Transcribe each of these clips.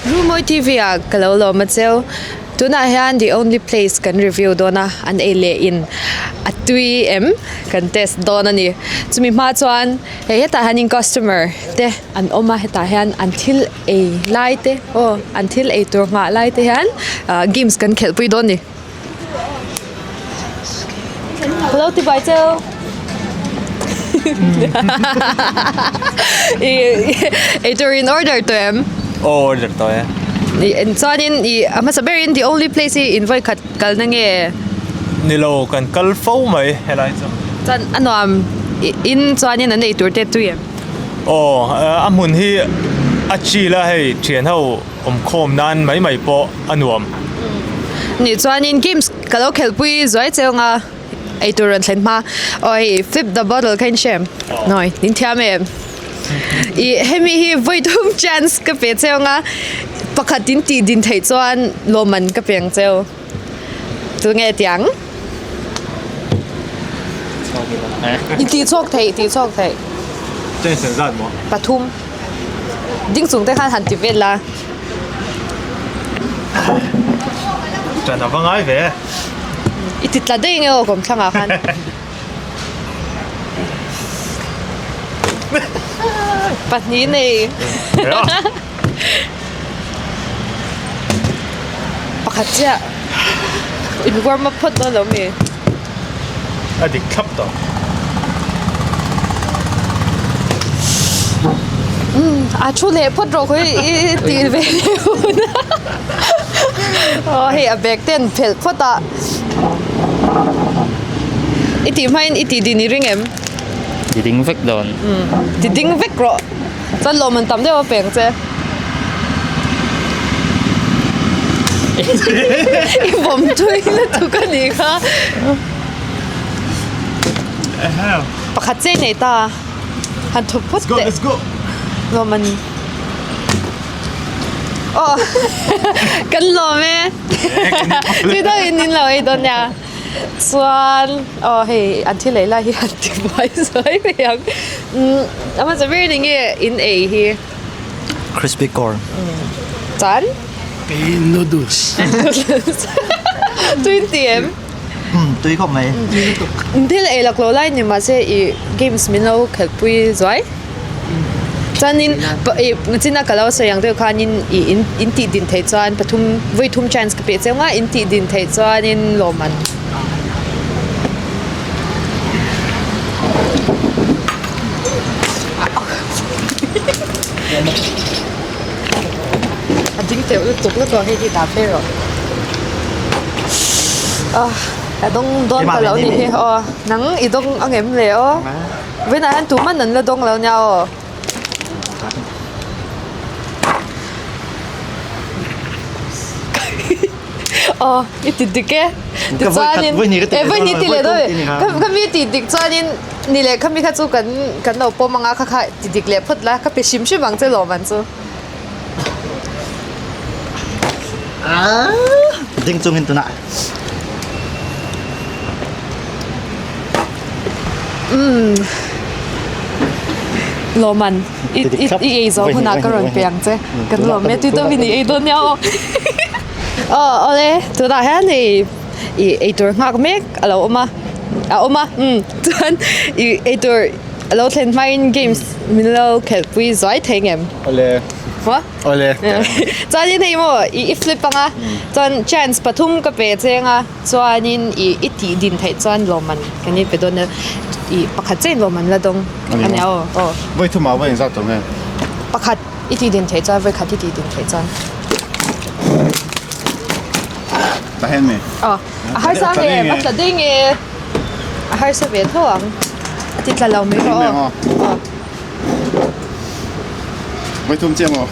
RUNMAWI TV kalau lo macam tu nak hian the only place kan review dona an ele in at 3 kan test dona ni chumi ma chuan heta hanin customer te an oma heta hian until a light until a tur nga light hian games kan khel pui don ni hello ti bai chau a tur in order to order to chuanin ama saberin the only place he invite kal na nge nilo kan kalfo mai helai chan anwam in chuanin an ei tur te tuem amun hi achila hei thian ho khom nan mai po anuam ni chuanin games kalo khelpui zoi cheunga ei tur an thlen ma oi flip the bottle kain shem noi nin thiame hemi hi voidum chance ka pe cheunga pakhatin ti din thei chuan loman ka peng cheu tu nge tiang ti chok thei chen sen zat mo pathum ding chung te khan han ti vel la chan na vangai ve itit la dei nge o kom thanga khan patni nei pakhatja in warm up phot lo me adik khap to a chule phot ro khoi ti ve hey a back ten phel phota iti main iti din ring em ti ding vek don ti ding vek ro chan lo man tam de o peng che bom thui la tu ka ni kha pakhat che nei ta han thu phot te let's go lo man kan lo me tu da in lo ai don ya chuan hey until leila hi han ti bai soi me yang ama sa very ding in a hi crispy corn chan noodles 20 tui khop mai until a lak lo lai ni ma se i games min lo khel pui zoi chanin china kalau sayang de khanin in ti din thei chuan pathum voi thum chance ka pe cheunga in ti din thei chuan in loman ading te u tuk la ko he ti ta pe ro dong don ka lo ni he nang i dong angem le với lại anh tụi mình định là đông lâu nhau ít tiền cái cho nên với nhiều tiền lệ thôi kami tiền cho nên ni lệ kami khát chú cần đầu po mang khát khát tiền lệ phật lá kami sim sim bằng chơi lò mình chú ding chung in tu na lò mình ít giờ hôm nào có rồi bèn chứ cần lò mẹ tôi đâu vì ni đâu nhau tụi ta hết thì tụi ngạc mẹ alo oma tuần tụi alo ten main games mình lo kẹt vui giỏi thấy em hả cho nên thì mà flip bằng cho chance pathum cái bề trên cho nên ít tí din thấy cho lò mình cái này phải đón pakhat chen lo man la dong aneo voi thu ma voi za tong e pakhat iti din thei cha voi khat iti din thei cha ta hen me har sa me bắt la ding e har sa ve thoang ati tla lo me ro voi thum che mo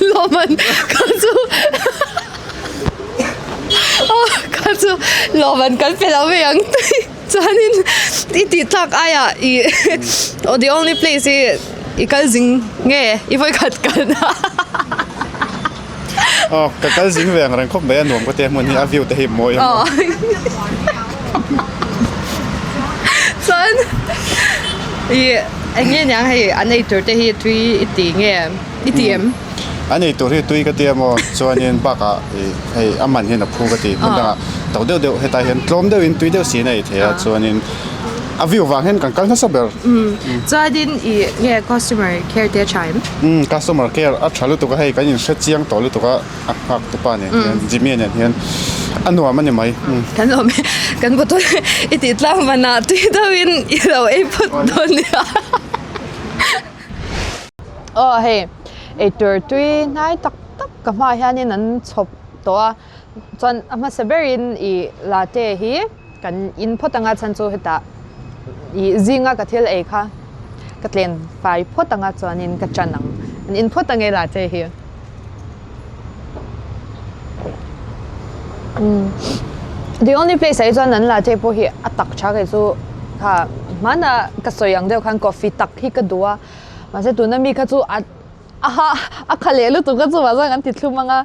Loman kaso Loman kan pelaw yang Janin ititak aya the only place ikal zing nge ifoy kat kan cái dính về rằng không bé nuông có tiền muốn hi view tới hiểm môi Son anh nghe nhàng hay anh ấy tuổi thì tuy ít nghe ít điểm anh ấy tuổi tuy cái tiền mà cho nên bác hay âm mạnh hiện là phu cái tiền mình đang đầu đều hay tại hiện trộm đều in tuy đều xí này thì cho nên view vàng hiện càng hết sắp rồi cho nên nghe customer care their time customer care trả lời tụi cái hay cái những sự chiang tổ lời tụi cái tụi bạn này Jimmy này hiện anh nuông mình mấy kan betul itu lah mana tu in itu ipot dia hey itu tu nai tak kamai hani nan chop to chon ama severin latte hi kan input anga chanchu heta zinga ka thil e kha katlen fai phot anga chonin ka chanang input angai latte hi the only place I don't know latte po hi atak cha ke chu kha mana ka soyang deu khan coffee tak hi ka duwa ma se tu na mi kha chu a khale lu tu ka chu ma jang an ti thlumanga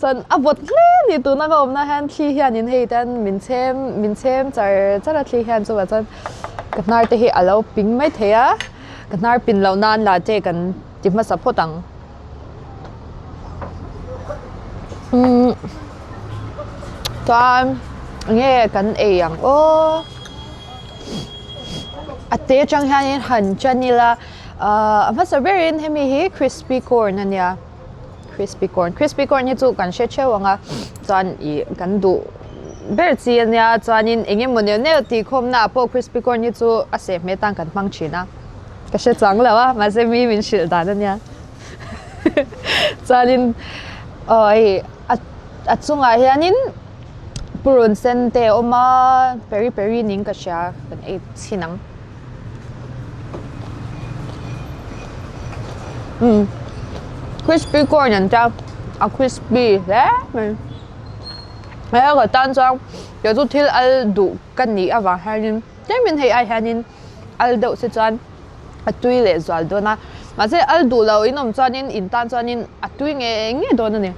chan abot hle ni tu na ga om na han thi hian in hei tan min chem chara thi hian chu wa chan katnar te hi alo ping mai theya katnar pin lo nan latte kan ti ma sapotang Toàn nghe cần yang ô ate chang han han chanila ama saberin hemi hi crispy corn ania crispy corn ni chu kan she chewanga chan I kan du ber chi ania chanin enge monyo ne ti khom na po crispy corn ni chu ase me tang kan mang china ka she chang lawa ma se mi min shil da ania chanin oi achunga hianin Purun sente oma peri ning ka siya kan e sinang crispy corn yan cha crispy le ay ga tan chang yo tu thil al du kan ni awa hanin temin hei ai hanin al do se chan atui le zwal do na ma se al du lo inom chanin in tan chanin atui nge do na ne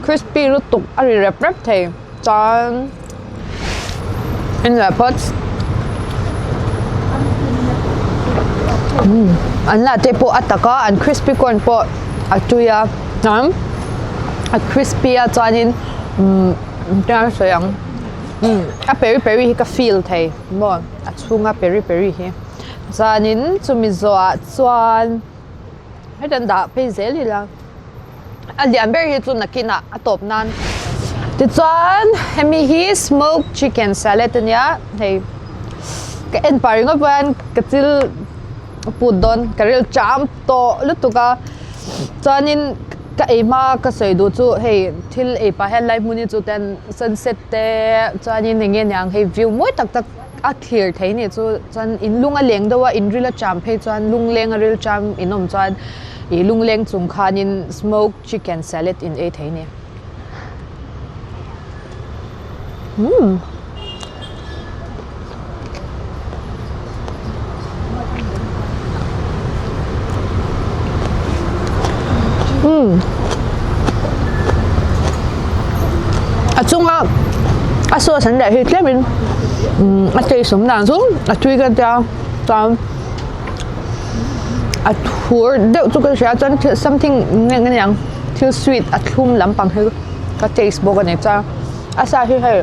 crispy lúc tục ari rep thì chan in the pots an latte po ataka an crispy corn po atuya a crispy a chanin ta sayang a peri hi ka feel thei mo a chunga peri hi chanin chumi zo chuan hedan da pe zeli la anh đi ăn beri hi chu nakina atop nan ti chuan hemi hi smoked chicken salad ania hei ka en paringa ban ka til pudon ka ril cham to lutuka chuanin ka ema ka soidu chu hei thil e pa hen lai muni chu ten sunset te chuanin nge nyang hei view moi tak a clear thei ni chu chuan in lunga leng dawa in rila cham phei chuan lung leng a ril cham inom chuan I lung leng chung khanin smoked chicken salad in a thei ni achunga aso san da hi tlemin atei som dan chu atui ka ta tam a thur deuh chu ka ria chan something nge yang thil sweet a thlum lampang he ka taste bo ne cha asa hi he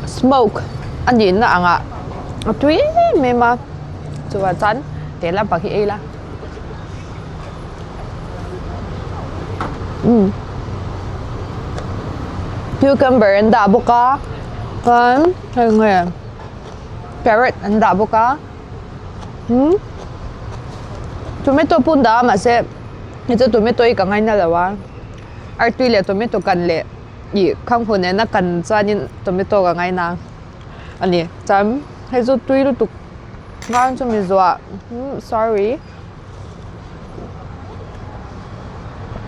smoke ani na anga atui me ma chuwa chan te lampang hi e la cucumber and da boka kan nge carrot and da boka tomato pun da ma se นี่จะตัวไม่ตัวอีกก็ง่ายนั่นแหละวะตวยเลยตัวไม่ตัวกันเลยอีข้างคนเนี่ยนักกันจานี่ตัวไม่ตัวก็ง่ายนะอันนี้จำให้จะตวยรู้ตุกงานจะมีจัวsorry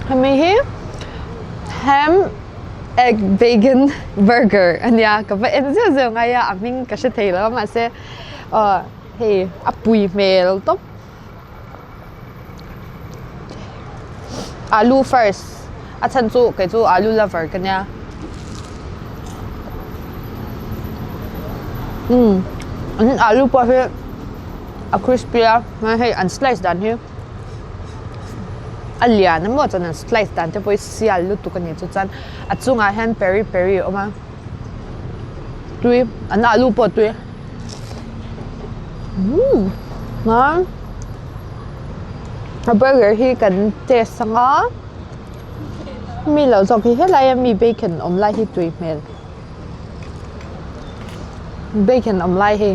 ทำไมเฮ้ ham egg bacon burger อันนี้ก็เป็นเรื่องไงอ่ะมิงก็ใช่เท่แล้วมาเซ่เฮ้ปุยเมลต๊อบอาลู first ฉันจูก็จูอาลู lover กันเนี่ยอันนี้อาลูพอให้crispy อ่ะมาให้อัน slice ด้านนี้อันเลียนั่นหมดจนอัน slice ด้านจะไปเสียลูตุกันเนี่ยจุดจันจุงอาแฮม peri ออกมาด้วยอันอาลูพอด้วยนะเบอร์เกอร์ที่กันเทสังอ่ะมีเหล่าจอกที่อะไรมีเบคอนอมไลที่ด้วยเมลเบคอนอมไลให้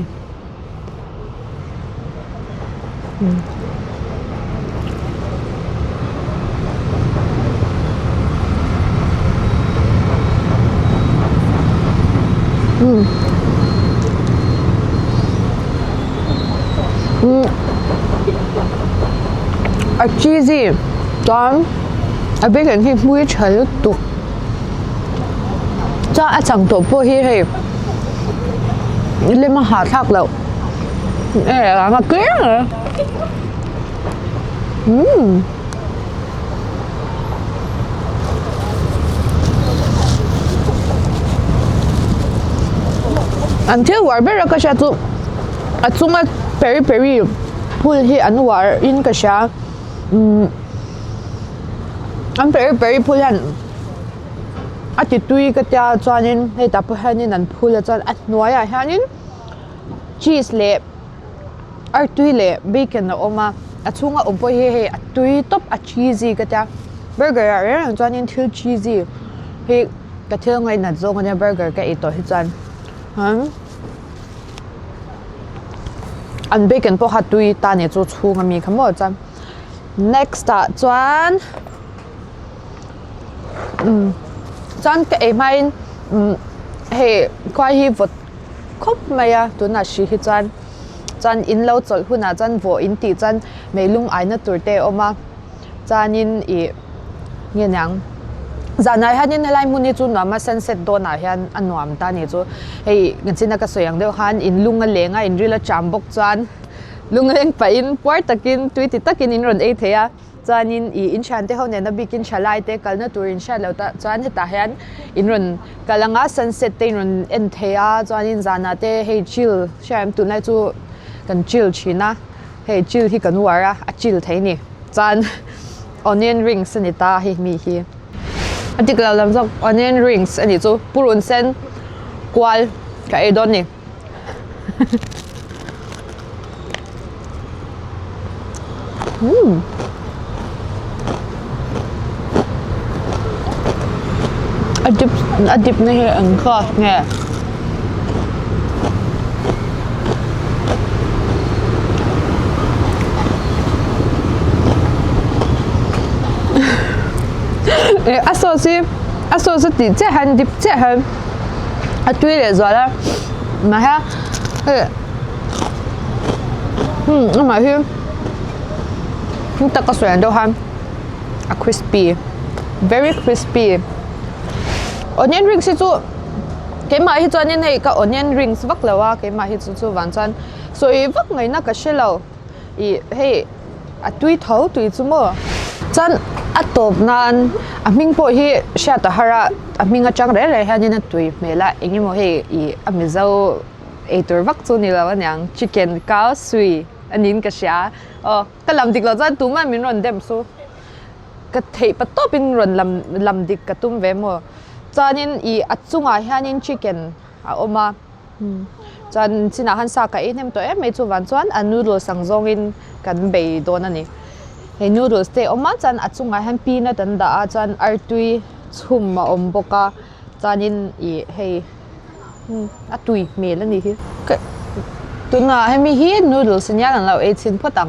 cheesy ตอนเบคอนที่มุ้ยเฉยตุกจะจังตัวพวกที่ให้เล่นมาหาทักแล้วมาเกลี้ยงเลยอันที่วาร์เบอร์ก็ใช้ตัวจุงมา peri พูดที่อันวาร์อินก็ใช้อัน peri พูดอันติดตุยก็จะจานินให้ตับเพื่อนนี่นั่นพูดแล้วจานอันนัวอย่างเช่นชีสเละตุยเละเบคอนออกมาจุงอ่ะไปให้ตุยท็อปชีสก็จะเบอร์เกอร์อะไรอย่างจานินทิลชีสให้ก็เที่ยวไงนั่นจงกันเนี่ยเบอร์เกอร์ก็อีตัวที่จานอันเบคอนพวกฮัตตุยตาเนี่ยจะชูงมีคำว่าจาน next จานจานก็ไอ้ไม่เฮ้ควายฮีวดครบไหมอะตัวน่ะชีฮิจานอินเล่าจดหุ่นจานวัวอินตีจานไม่ลุงไอ้นั่นตัวเตะออกมาจานินอีเงี้ยยังจานไหนฮันยินอะไรมุนี่จูนว่ามาเซนเซ็ตโดนอะไรฮันอันนวมตานี่จูเฮ้งั้นสินักก็สวยอย่างเดียวฮันอินลุงเลี้ยงอินรีละจามบกจานลุงเลี้ยงไปอินปวดตะกินตุยติดตะกินอินรอนเอเทียจานินอินชันเตเขาเนี่ยนับกินชาไลเตกัลนั่นตัวอินชันแล้วจานที่ตาเห็นอินรอนกัลงาซันเซ็ตเตอินรอนเอ็นเทียจานินจานาเตให้ชิลใช่ไหมตัวนั้นจูกันชิลชีนะให้ชิลที่กันวาระชิลเท่านี้จาน onion rings นี่ตาให้มีฮีอันที่เราลำจาก onion rings อันนี้จูปูรุนเส้นกวาลกับไอ้ดอนนี่อดิบนี่อันข้อไงอัศวินติเจ้าหันดิบเจ้าหันตุยเลยจ้ะละมาฮะมาฮิแต่ก็สวยด้วยฮันcrispy very crispy onion rings ที่จู่เกี่ยมาที่จวนนี่ก็ onion rings วักแล้วว่าเกี่ยมาที่จู่วันจันทร์ส่วนวักไงนักก็เชื่อเราเฮ้ตุยเท้าตุยจู่มั้งจันตบนั้นมิงพอที่เชื่อต่อฮาระมิงก็จังเรื่อยๆฮะนี่นั่นตุยเมล่าเองยังโมเฮมิเจ้าตัววักจู่นี่แล้วว่าอย่าง chicken ข้าวซุยอันนี้ก็เชื่อก็ลำดิกเราจันตุ้มมันมีรอนเดมซูก็เทปตัวเป็นรอนลำดิกก็ตุ้มเวมจันนี่จุงอาฮะนี่ chicken ออกมาจันสินะฮันซากะเนี่ยตัวไม่จู่วันจวนอันนูโดสังจงอินกันเบย์โดนนั่นนี่เฮนูโดสเตออกมาจันจุงอาฮันปีนัดันดาจันอาร์ตุยชุ่มมาอมบกาจันนี่เฮตุยเมลนี่ที่ตัวน่ะให้มีฮีนูโดสัญญาณเราเอชินพอตัง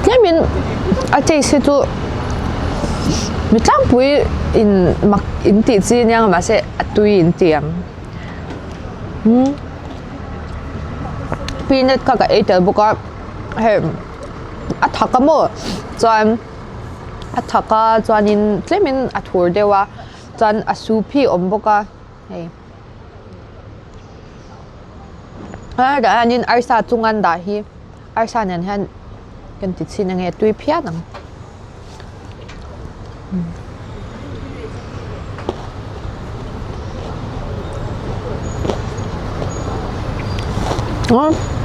Thế mình ở đây sẽ tu mình chẳng bùi in mặc in tiền gì nha mà sẽ tùy in tiền vì nên các cái ấy bố có hệ thắc cái mồ chọn thắc cái chọn in thế mình thua đều à chọn supi bố có cái anh in arsa trung an đại hi arsa nên hắn cần tự xin nghe tùy phiền lắm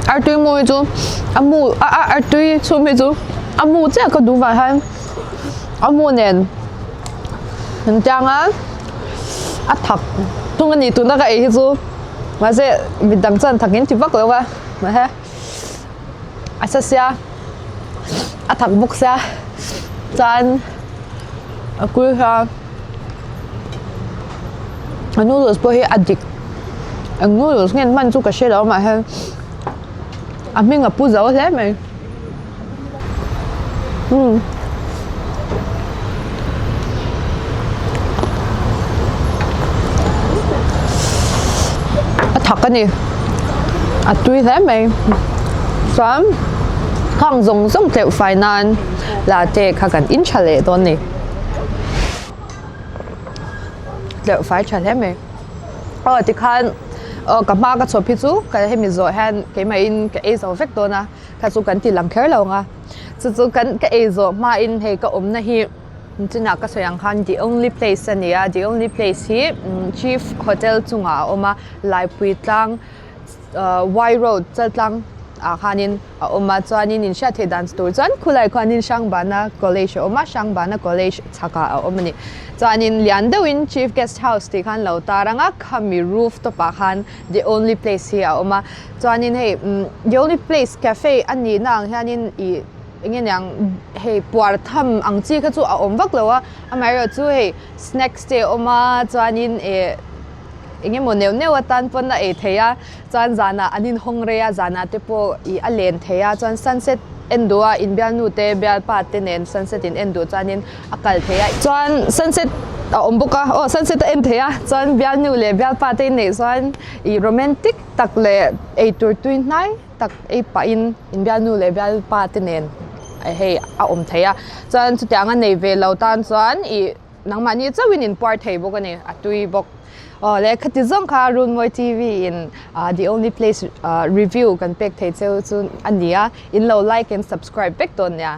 ở đây mua cho mua ở đây cho mua cho mua chứ có đủ vài hàng mua nên hình trang á thật tung cái gì tung cái ấy chứ mà sẽ mình đang chân thật những chữ vắt rồi mà ha asasya thật bốc xa chân cuối ha noodles bôi addict noodles nghe man chú cái xe đó mà ha mình ngập bút dấu thế mày thật cái gì tuy thế mày sớm không dùng giống kiểu phải nan là để các bạn in trả lệ đó nè liệu phải trả thế mày thì khan các bạn các số ví dụ cái hay mình rồi han cái mà in cái ấy rồi vector na các số cần thì làm khéo lâu nga số cần cái ấy rồi mà in hay cái này hi chỉ là cái số yang khan the only place này the only place hi chief hotel chung mà lại bùi tlang Y road chân tlang khanin oma chuanin in sha the dance tour chan khulai khanin sang bana college oma sang bana college chaka omani chuanin lian deuin chief guest house ti khan lo taranga khami roof to pa khan the only place here oma chuanin hey the only place cafe ani nang hianin I ingin yang hey puar tham ang chi kha chu a om vak lo a amaro chu hey snacks te oma chuanin ingin mo neu atan pon na theya chan zana anin hongreya zana te po I alen theya chan sunset endua in bianu te bial pa te nen sunset in endu chanin akal theya chan sunset ombuka sunset en theya chan bianu le bial pa te ne chan I romantic tak le 8:29 tak e pa in bianu le bial pa te nen hey om theya chan chutianga nei ve lo tan chan I nangmani chawin in part thei bok ani atui bok le khatizong kha RUNMAWI TV in the only place review kan pek thei cheu chun ania in lo like and subscribe pek ton ya